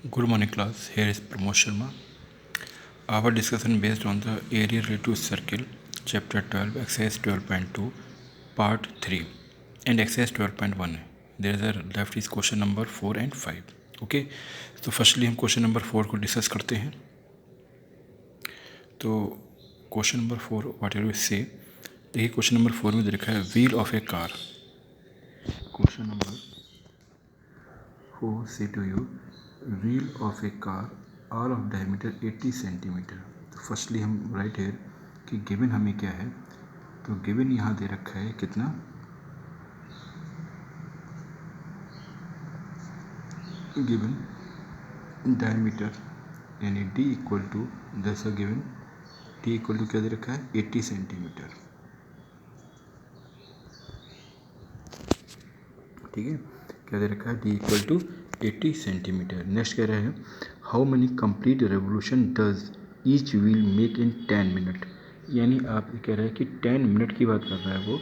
Good morning class, here is Pramod Sharma. Our discussion based on the area related to circle, chapter 12, exercise 12.2, part 3 and exercise 12.1. There is a left is question number 4 and 5. Okay, तो firstly हम question number 4 को discuss करते हैं. तो question number 4 what are you say, देखिए question number 4 में दे रखा है wheel of a car. Question number 4 say to you wheel of a car are of diameter 80 centimetre. तो फर्स्टली हम राइट हेयर कि गिवन हमें क्या है. तो गिवन यहाँ दे रखा है कितना, गिवन डायमीटर यानी d इक्वल टू जैसा गिवन d इक्वल टू क्या दे रखा है 80 सेंटीमीटर. ठीक है, क्या दे रखा है d equal to 80 centimetre. Next कह रहे हैं how many complete revolution does each wheel make in 10 minute. यानी आप कह रहे हैं कि 10 मिनट की बात कर रहा है वो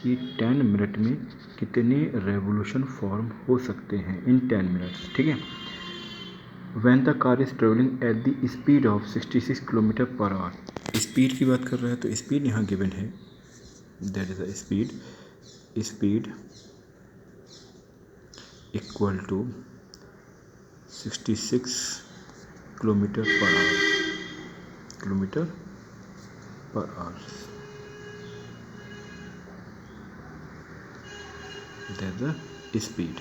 कि 10 मिनट में कितने रेवोल्यूशन फॉर्म हो सकते हैं इन 10 मिनट्स. ठीक है, when the car is travelling at the speed of 66 kilometre per our. Speed की बात कर रहा है तो स्पीड यहाँ गिवन है, that is the speed equal to 66 kilometre per hour. That the speed.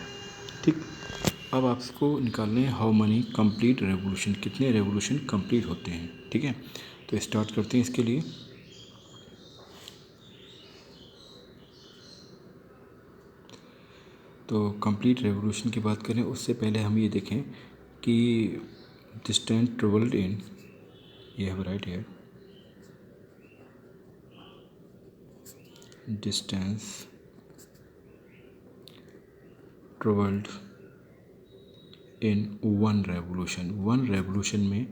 ठीक, अब आपको निकालने हैं हाउ मनी कंप्लीट रेवोल्यूशन, कितने रेवोल्यूशन कंप्लीट होते हैं. ठीक है, तो स्टार्ट करते हैं इसके लिए. तो कंप्लीट रेवोल्यूशन की बात करें उससे पहले हम ये देखें कि डिस्टेंस ट्रेवल्ड इन, ये है right here, distance travelled in one revolution में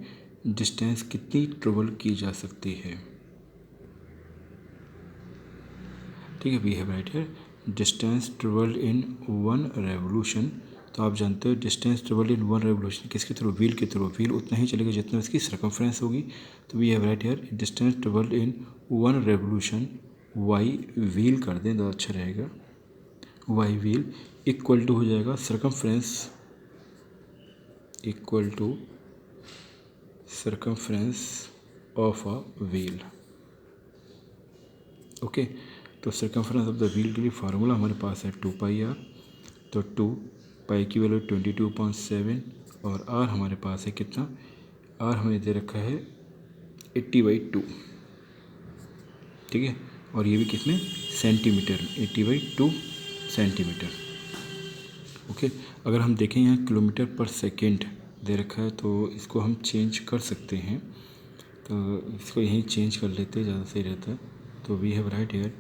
डिस्टेंस कितनी ट्रेवल की जा सकती है. ठीक है, we have right here distance travelled in one revolution. तो आप जानते हो distance travelled in one revolution किसके थ्रू, व्हील के थ्रू. व्हील उतना ही चलेगा जितना उसकी सर्कमफ्रेंस होगी. तो we have right here distance travelled in one revolution, by wheel कर दें तो अच्छा रहेगा, वाई व्हील इक्वल टू हो जाएगा circumference equal to circumference of a wheel. Okay, तो सर्कमफ्रेंस ऑफ द व्हील के लिए फार्मूला हमारे पास है 2πr. तो 2π की वैल्यू 22.7 और r हमारे पास है कितना, r हमें दे रखा है 80/2. ठीक है, और ये भी कितने सेंटीमीटर, 80/2 सेंटीमीटर. ओके, अगर हम देखें यहाँ किलोमीटर पर सेकेंड दे रखा है तो इसको हम चेंज कर सकते हैं. तो इसको यहीं चेंज कर लेते हैं, ज़्यादा सही रहता है. तो we have right here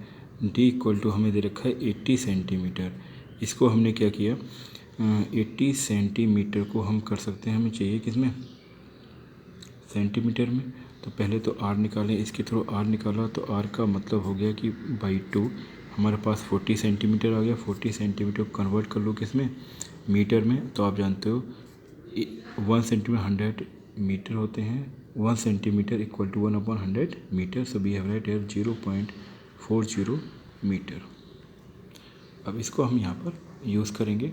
d equal to हमें दे रखा है 80 सेंटीमीटर. इसको हमने क्या किया, 80 सेंटीमीटर को हम कर सकते हैं, हमें चाहिए किसमें, सेंटीमीटर में. तो पहले तो r निकालें, इसके थ्रू r निकाला तो r का मतलब हो गया कि बाई 2 हमारे पास 40 सेंटीमीटर आ गया. 40 सेंटीमीटर को कन्वर्ट कर लो किसमें, मीटर में. तो आप जानते हो 1 सेंटीमीटर 100 मीटर होते हैं. 1 centimetre equal to 1/100 metre. So we have right here 0.40 metre. अब इसको हम यहाँ पर यूज़ करेंगे.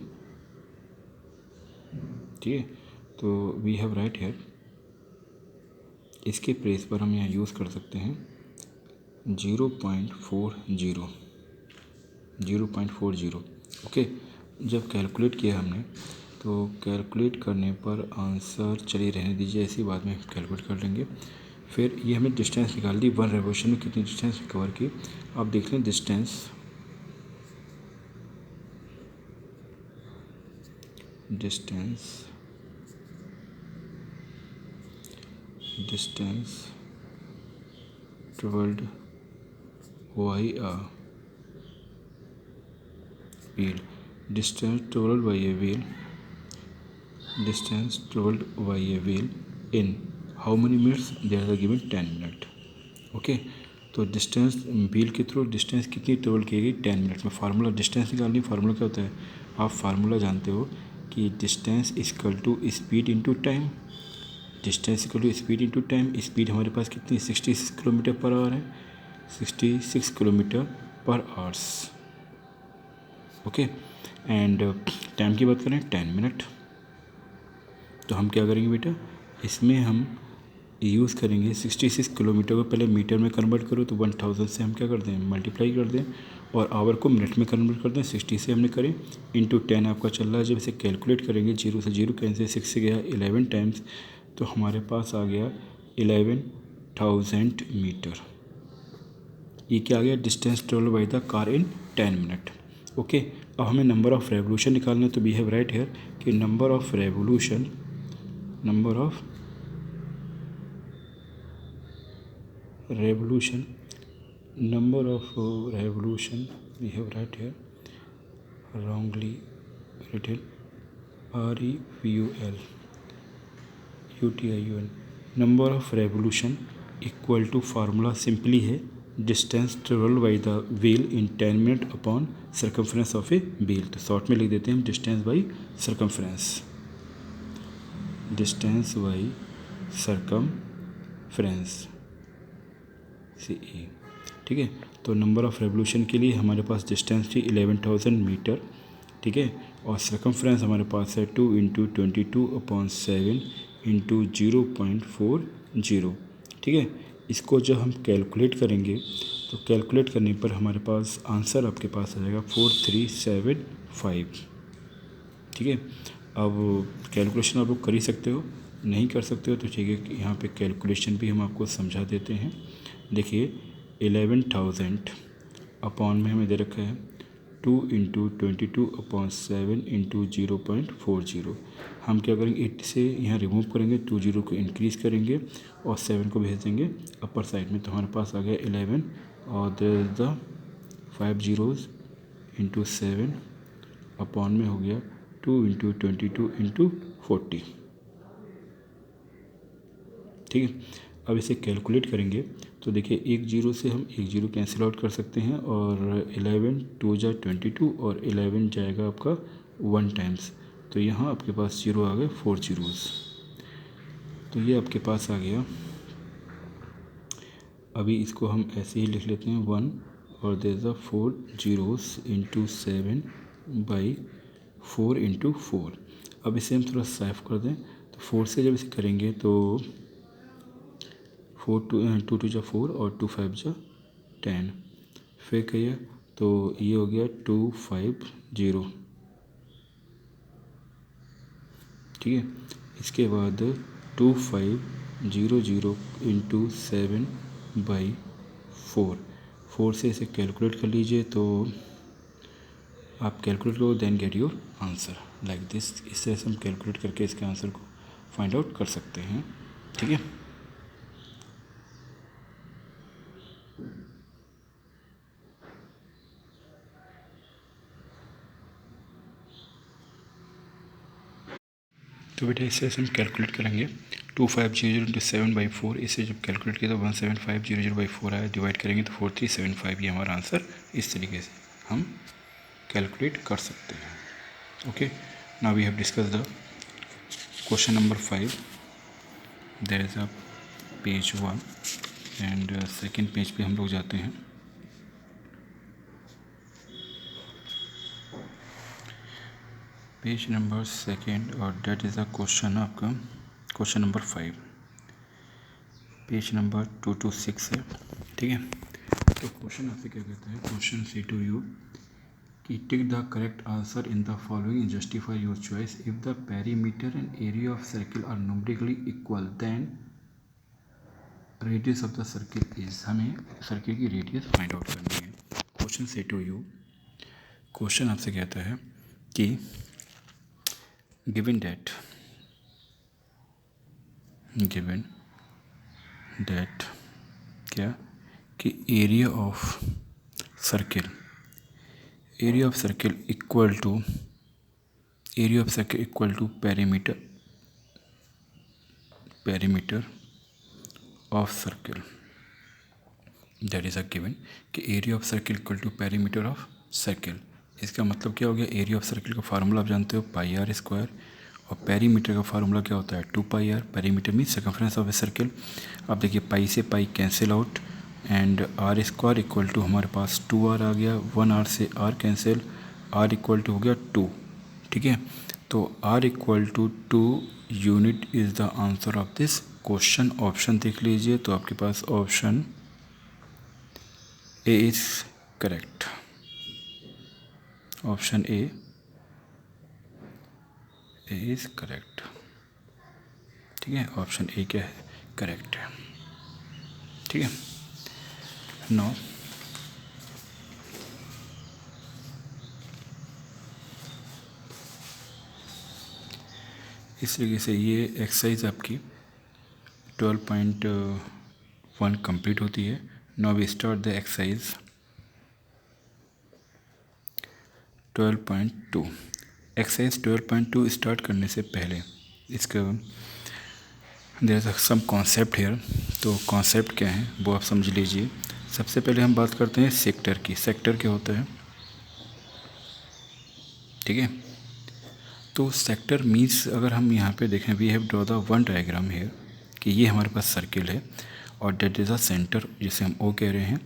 ठीक है, तो वी हैव राइट हियर इसके प्लेस पर हम यहाँ यूज़ कर सकते हैं 0.40. ओके, जब कैलकुलेट किया हमने तो कैलकुलेट करने पर आंसर, चलिए रहने दीजिए ऐसी, बाद में कैलकुलेट कर लेंगे. फिर ये हमें डिस्टेंस निकाल दी, वन रेवोल्यूशन में कितनी डिस्टेंस कवर की. आप देख लें distance travelled by a wheel, distance travelled by a wheel in how many minutes, there are given 10 minute. Okay, तो डिस्टेंस व्हील के थ्रू डिस्टेंस कितनी ट्रेवल की गई 10 मिनट में. फार्मूला डिस्टेंस निकालनी, फार्मूला क्या होता है, आप फार्मूला जानते हो कि distance equal to speed into time. Distance equal to speed into time. Speed हमारे पास कितनी 66 किलोमीटर पर आवर है, 66 किलोमीटर पर आवर्स। ओके, एंड टाइम की बात करें 10 मिनट। तो हम क्या करेंगे बेटा, इसमें हम यूज़ करेंगे 66 किलोमीटर को पहले मीटर में कन्वर्ट करो तो 1000 से हम क्या कर दें, मल्टीप्लाई कर दें, और आवर को मिनट में कन्वर्ट कर दें। 60 से हमने करें इंटू 10 आपका चल रहा है। जब इसे कैलकुलेट करेंगे, 0 से 0 कैंसिल, 6 से गया 11 टाइम्स, तो हमारे पास आ गया 11,000 मीटर। ये क्या आ गया, distance travel by the car in 10 minute. Okay, अब हमें नंबर ऑफ़ रेवोल्यूशन निकालना है। तो वी हैव राइट हियर कि number of revolution we have right here wrongly written REVOLUTION। Number of revolution equal to formula simply है distance travel by the wheel in 10 minute upon circumference of a wheel. तो short में लिख देते हैं हम distance by circumference, distance by circumference CE। ठीक है, तो नंबर ऑफ़ रेवोल्यूशन के लिए हमारे पास डिस्टेंस थी 11,000 मीटर। ठीक है, और सर्कमफ्रेंस हमारे पास है 2 × 22/7 × 0.40। ठीक है, इसको जब हम कैलकुलेट करेंगे तो कैलकुलेट करने पर हमारे पास आंसर आपके पास आ जाएगा 4375। ठीक है, अब कैलकुलेशन आप लोग कर ही सकते हो, नहीं कर सकते हो तो ठीक है, यहाँ पे कैलकुलेशन भी हम आपको समझा देते हैं। देखिए 11,000 अपॉन में हमें दे रखा है 2 × 22/7 × 0.40। हम क्या करेंगे, 8 से यहाँ रिमूव करेंगे, 2 0 को इंक्रीज़ करेंगे और 7 को भेज देंगे अपर साइड में। तो हमारे पास आ गया 11 और there is the 5 zeros × 7 upon में हो गया 2 × 22 × 40। ठीक है, अब इसे कैलकुलेट करेंगे तो देखिए 1 0 से हम 1 0 कैंसिल आउट कर सकते हैं, और 11 2 जा 22 और 11 जाएगा आपका 1 टाइम्स। तो यहाँ आपके पास 0 आ गए 4 zeros। तो ये आपके पास आ गया। अभी इसको हम ऐसे ही लिख लेते हैं 1 और देयर इज़ 4 zeros × 7 बाई 4 × 4। अब इसे हम थोड़ा साफ कर दें तो 4 से जब इसे करेंगे तो 4 2 2 जा 4 और 2 5 जा 10, फिर कहिए तो ये हो गया 250। ठीक है, इसके बाद 2500 × 7 बाई 4 से इसे कैलकुलेट कर लीजिए। तो आप कैलकुलेट करो then get your answer like this. इससे हम कैलकुलेट करके इसके आंसर को फाइंड आउट कर सकते हैं। ठीक है, तो बेटा इससे हम कैलकुलेट करेंगे 2500 × 7 बाई 4। इसे जब कैलकुलेट किया तो 17500/4 आया, डिवाइड करेंगे तो 4375। ये हमारा आंसर इस तरीके से हम कैलकुलेट कर सकते हैं। Okay, now we have discuss the question number 5। There is a page 1 and second page पे हम लोग जाते हैं। पेज नंबर 2 और डेट इज़ अ क्वेश्चन आपका question number 5, page number 2 to 6 है। ठीक है, तो क्वेश्चन आपसे क्या कहता है, क्वेश्चन से टू यू कि tick the correct answer in the following and justify your choice. If the perimeter and area of circle are numerically equal then radius of the circle is. हमें circle की radius find out करनी है। Question से to you, question आपसे कहता है कि given that क्या कि area of circle equal to perimeter of circle. That is a given कि area of circle equal to perimeter of circle इसका मतलब क्या हो गया, एरिया ऑफ सर्किल का फार्मूला आप जानते हो पाई आर स्क्वायर, और पेरीमीटर का फार्मूला क्या होता है 2 pi R. Perimeter mean circumference of a circle. अब देखिए पाई से pi cancel out and R square equal to हमारे पास 2r आ गया, 1r से r कैंसिल, r इक्वल टू हो गया 2। ठीक है, तो r equal to 2 unit is the answer of this question. Option देख लीजिए, तो आपके पास option A is correct. Option A is correct. ठीक है, ऑप्शन ए क्या है, करेक्ट है। ठीक है, नो इस तरीके से ये एक्सरसाइज आपकी 12.1 कंप्लीट होती है। Now we start the exercise 12.2। Exercise 12.2 start करने से पहले इसका there are some concept here. तो कॉन्सेप्ट क्या है वो आप समझ लीजिए। सबसे पहले हम बात करते हैं सेक्टर की। सेक्टर क्या होता है, ठीक है। तो सेक्टर मीन्स अगर हम यहाँ पे देखें, we have draw the one diagram here कि ये हमारे पास सर्किल है और डेट इज़ अ सेंटर जिसे हम ओ कह रहे हैं,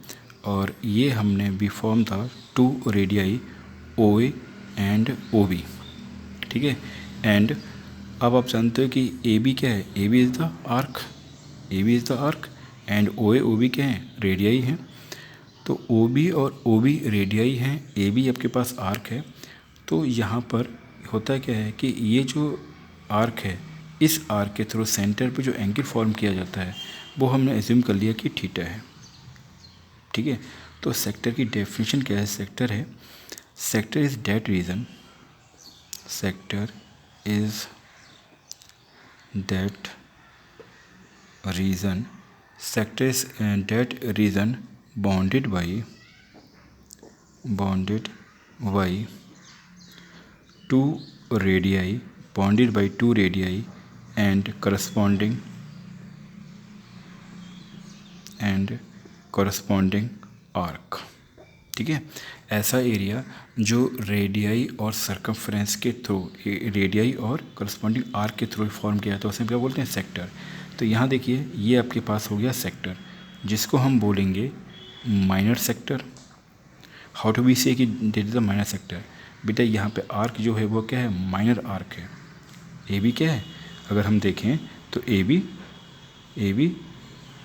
और ये हमने we form the 2 radii O A and O B. ठीक है, एंड अब आप जानते हो कि ए बी क्या है, A B is the arc, A B is the arc and O A O B क्या है, रेडियाई हैं। तो ओ बी और ओ बी रेडियाई हैं, ए बी आपके पास आर्क है। तो यहाँ पर होता क्या है कि ये जो आर्क है, इस आर्क के थ्रू सेंटर पे जो एंगल फॉर्म किया जाता है वो हमने एज्यूम कर लिया कि थीटा है। ठीक है, तो सेक्टर की डेफिनेशन क्या है, सेक्टर है, sector is that region, sector is that region, sector is that region bounded by 2 radii, bounded by 2 radii and corresponding arc। ठीक है, ऐसा एरिया जो रेडियाई और सर्कमफ्रेंस के थ्रू, रेडियाई और करस्पॉन्डिंग आर्क के थ्रू फॉर्म किया तो उसे क्या बोलते हैं, सेक्टर। तो यहाँ देखिए ये आपके पास हो गया सेक्टर, जिसको हम बोलेंगे minor sector. How to be say that this is the minor sector. बेटा यहाँ पे आर्क जो है वो क्या है, माइनर आर्क है। ए बी क्या है, अगर हम देखें तो A B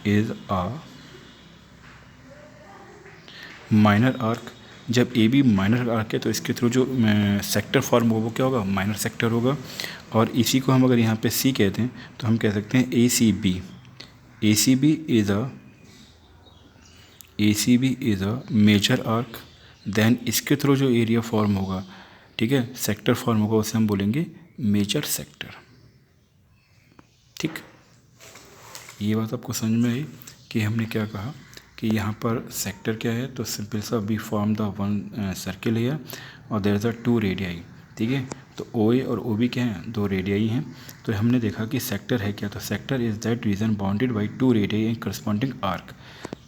is a minor arc. जब ए बी माइनर आर्क है तो इसके थ्रू जो सेक्टर फॉर्म होगा वो क्या होगा, माइनर सेक्टर होगा। और इसी को हम अगर यहाँ पे सी कहते हैं तो हम कह सकते हैं A C B is a major arc. Then इसके थ्रू जो एरिया फॉर्म होगा, ठीक है, सेक्टर फॉर्म होगा, उसे हम बोलेंगे मेजर सेक्टर। ठीक, ये बात आपको समझ में आई कि हमने क्या कहा कि यहाँ पर सेक्टर क्या है, तो सिंपल सा we form the one circle है और देयर इज अ 2 रेडियाई। ठीक है, तो ओ ए और ओ बी क्या हैं, 2 रेडियाई हैं। तो हमने देखा कि सेक्टर है क्या, तो sector is that region bounded by 2 radii and corresponding arc.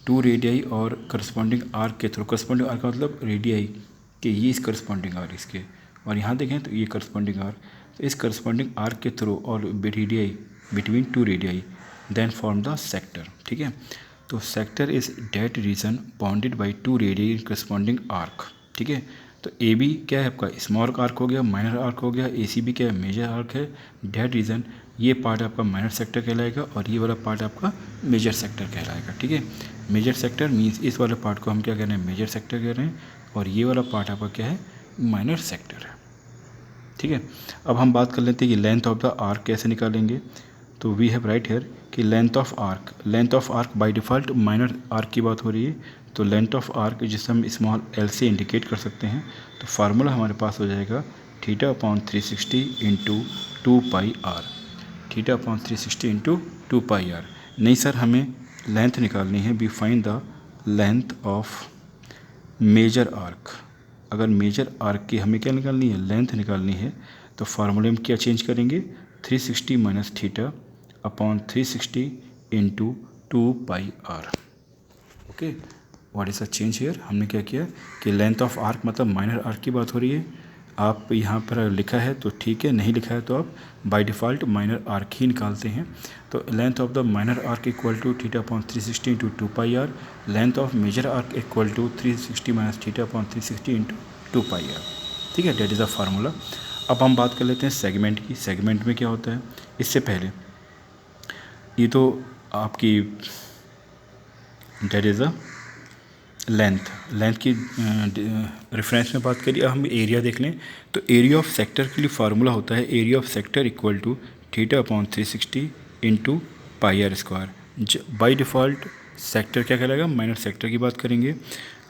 2 radii और करस्पॉन्डिंग आर्क के थ्रू, करस्पॉन्डिंग आर्क का मतलब रेडियाई कि ये इस करस्पॉन्डिंग आर्क इसके, और यहाँ देखें तो ये करस्पॉन्डिंग आर्क, तो इस करस्पॉन्डिंग आर्क के थ्रू और radii between 2 radii then form the sector. ठीक है, तो sector is that region bounded by 2 radii corresponding arc. ठीक है, तो ए बी क्या है आपका, स्मॉल आर्क हो गया, माइनर आर्क हो गया, ए सी बी क्या है, मेजर आर्क है। डेट रीजन ये पार्ट आपका माइनर सेक्टर कहलाएगा और ये वाला पार्ट आपका मेजर सेक्टर कहलाएगा। ठीक है, मेजर सेक्टर मीन्स इस वाले पार्ट को हम क्या कह रहे हैं, मेजर सेक्टर कह रहे हैं, और ये वाला पार्ट आपका क्या है, माइनर सेक्टर है। ठीक है, अब हम बात कर लेते हैं कि लेंथ ऑफ द आर्क कैसे निकालेंगे। तो वी हैव राइट हेयर कि length of arc bye default minor arc की बात हो रही है, तो लेंथ ऑफ आर्क जिसे हम स्मॉल एल से इंडिकेट कर सकते हैं। तो फार्मूला हमारे पास हो जाएगा θ/360 into 2 pi R, θ/360 into 2 pi R. नहीं सर हमें लेंथ निकालनी है, we find the length of major arc. अगर मेजर आर्क की हमें क्या निकालनी है, लेंथ निकालनी है, तो फार्मूले में क्या चेंज करेंगे, 360 minus θ/360 into 2 pi R. Okay, what is the change here, हमने क्या किया कि लेंथ ऑफ आर्क मतलब माइनर आर्क की बात हो रही है, आप यहाँ पर लिखा है तो ठीक है, नहीं लिखा है तो आप बाय डिफ़ॉल्ट माइनर आर्क ही निकालते हैं। तो length of the minor arc equal to theta upon 360 into 2 pi R, length of major arc equal to 360 minus theta upon 360 into 2 pi R. ठीक है, डेट इज़ द फार्मूला। अब हम बात कर लेते हैं सेगमेंट की। सेगमेंट में क्या होता है, इससे पहले ये तो आपकी डेट इज़ द लेंथ की रेफरेंस में बात करिए। हम एरिया देख लें तो एरिया ऑफ सेक्टर के लिए फार्मूला होता है area of sector equal to theta upon 360 into pi R square. By default sector क्या कहलाएगा, माइनर सेक्टर की बात करेंगे।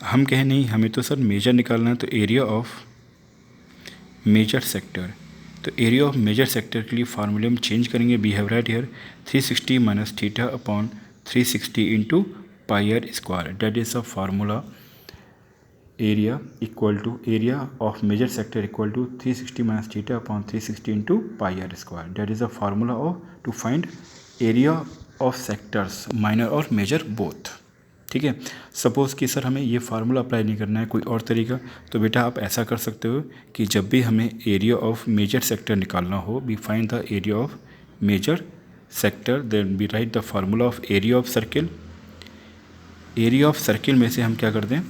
हम कहें नहीं, हमें तो सर मेजर निकालना है, तो एरिया ऑफ मेजर सेक्टर, तो एरिया ऑफ मेजर सेक्टर के लिए फार्मूले हम चेंज करेंगे। We have right here 360 minus theta upon 360 into pi R square, that is a formula area equal to area of major sector equal to 360 minus theta upon 360 into pi R square, that is a formula of to find area of sectors minor और major both. ठीक है, suppose कि sir हमें ये formula apply नहीं करना है, कोई और तरीका, तो बेटा आप ऐसा कर सकते हो कि जब भी हमें एरिया ऑफ मेजर सेक्टर निकालना हो, we find the area of major sector, then we write the formula of area of circle. Area of circle में से हम क्या कर दें,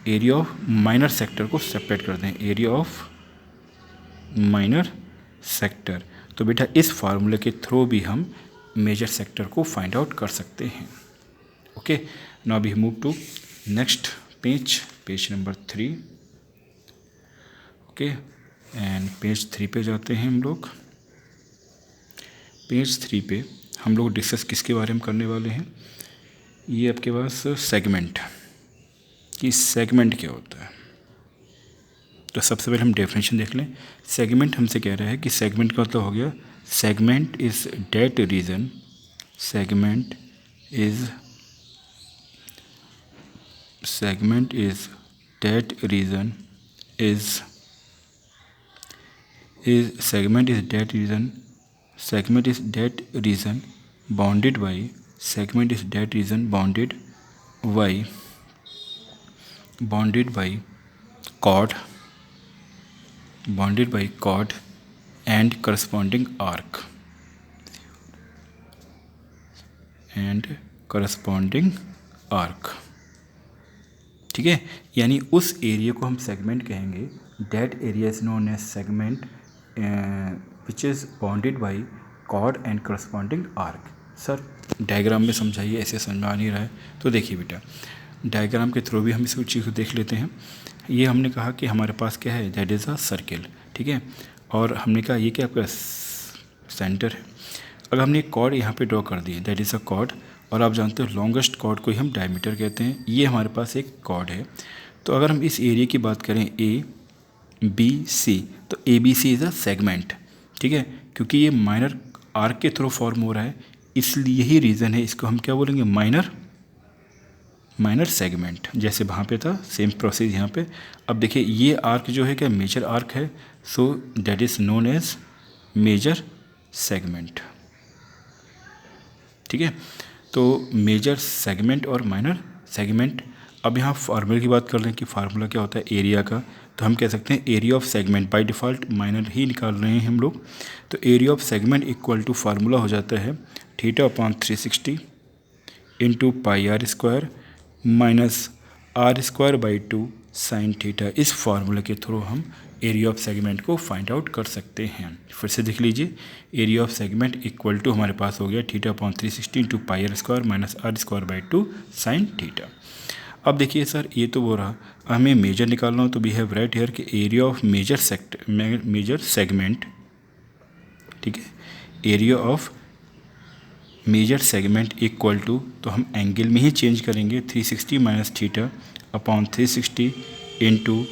एरिया ऑफ माइनर सेक्टर को सेपरेट कर दें, एरिया ऑफ माइनर सेक्टर। तो बेटा इस फार्मूले के थ्रू भी हम मेजर सेक्टर को फाइंड आउट कर सकते हैं। Okay, now we move to next page number 3। Okay, and page 3 पे जाते हैं हम लोग। पेज 3 पे हम लोग डिस्कस किसके बारे में करने वाले हैं, ये आपके पास सेगमेंट, कि सेगमेंट क्या होता है। तो सबसे पहले हम डेफिनेशन देख लें। सेगमेंट हमसे कह रहा है कि सेगमेंट का मतलब हो गया, segment is that region, segment is that region is segment is that region bounded by chord and corresponding arc। ठीक है, यानी उस एरिया को हम सेगमेंट कहेंगे। That area is known as segment which is bounded by chord and corresponding arc. Sir diagram में समझाइए, ऐसे समझ में आ नहीं रहा है। तो देखिए बेटा, डायग्राम के थ्रू भी हम इस चीज़ को देख लेते हैं। ये हमने कहा कि हमारे पास क्या है, दैट इज़ अ सर्किल। ठीक है, और हमने कहा ये क्या आपका सेंटर है। अगर हमने एक कॉर्ड यहाँ पे ड्रॉ कर दी, दैट इज़ अ कॉर्ड, और आप जानते हो लॉन्गेस्ट कॉर्ड को ही हम डायमीटर कहते हैं। ये हमारे पास एक कॉर्ड है। तो अगर हम इस एरिया की बात करें ए बी सी, तो A B C is a segment. ठीक है, क्योंकि ये माइनर आर्क के थ्रू फॉर्म हो रहा है, इसलिए यही रीज़न है इसको हम क्या बोलेंगे, माइनर सेगमेंट। जैसे वहाँ पे था सेम प्रोसेस यहाँ पे। अब देखिए ये आर्क जो है क्या मेजर आर्क है, so that is known as major segment. ठीक है, तो मेजर सेगमेंट और माइनर सेगमेंट। अब यहाँ फार्मूले की बात कर लें कि फार्मूला क्या होता है एरिया का, तो हम कह सकते हैं area of segment, by default minor ही निकाल रहे हैं हम लोग। तो area of segment equal to formula हो जाता है theta upon 360 into pi R square minus R square by 2 sine theta. इस फार्मूले के थ्रू हम एरिया ऑफ सेगमेंट को फाइंड आउट कर सकते हैं। फिर से देख लीजिए, area of segment equal to हमारे पास हो गया theta upon 360 into pi R square minus R square by 2 sine theta. अब देखिए सर ये तो वो रहा, हमें मेजर निकालना हो तो वी हैव राइट हियर कि एरिया ऑफ मेजर सेगमेंट। ठीक है, area of major segment equal to, तो हम एंगल में ही चेंज करेंगे, 360 minus theta upon 360 into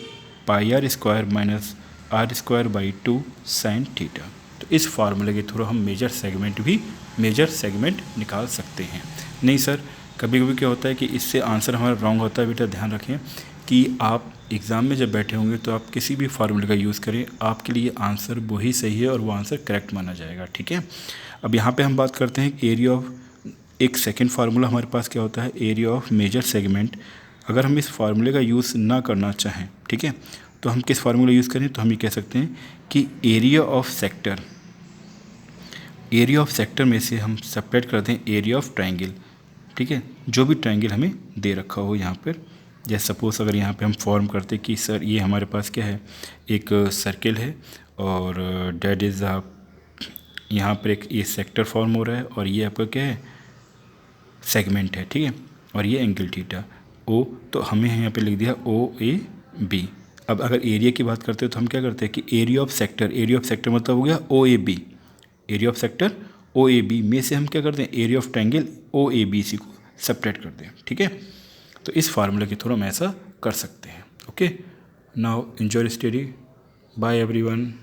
pi R square minus R square by 2 sine theta. तो इस फार्मूले के थ्रू हम मेजर सेगमेंट निकाल सकते हैं। नहीं सर, कभी कभी क्या होता है कि इससे आंसर हमारा रॉन्ग होता है। बेटा ध्यान रखें कि आप एग्ज़ाम में जब बैठे होंगे तो आप किसी भी फार्मूले का यूज़ करें, आपके लिए आंसर वही सही है और वो आंसर करेक्ट माना जाएगा। ठीक है, अब यहाँ पे हम बात करते हैं एरिया ऑफ, एक सेकंड फार्मूला हमारे पास क्या होता है, एरिया ऑफ मेजर सेगमेंट। अगर हम इस फार्मूले का यूज़ ना करना चाहें, ठीक है, तो हम किस फार्मूला यूज़ करें, तो हम ये कह सकते हैं कि एरिया ऑफ सेक्टर में से हम सेपरेट करते हैं एरिया ऑफ ट्रायंगल, ठीक है, जो भी ट्रायंगल हमें दे रखा हो यहाँ पर। जैसे सपोज़ अगर यहाँ पे हम फॉर्म करते कि सर ये हमारे पास क्या है, एक सर्किल है और डेट इज़ यहाँ पर एक ये सेक्टर फॉर्म हो रहा है और ये आपका क्या है, सेगमेंट है, ठीक है, और ये एंगल थीटा ओ, तो हमें यहाँ पे लिख दिया ओ ए बी। अब अगर एरिया की बात करते हैं तो हम क्या करते हैं कि एरिया ऑफ सेक्टर मतलब हो गया O A B, area of sector O A B में से हम क्या करते हैं, area of triangle O A B C को सेपरेट करते हैं, ठीक है। तो इस फार्मूला के थ्रू हम ऐसा कर सकते हैं। Okay, now enjoy study, bye everyone.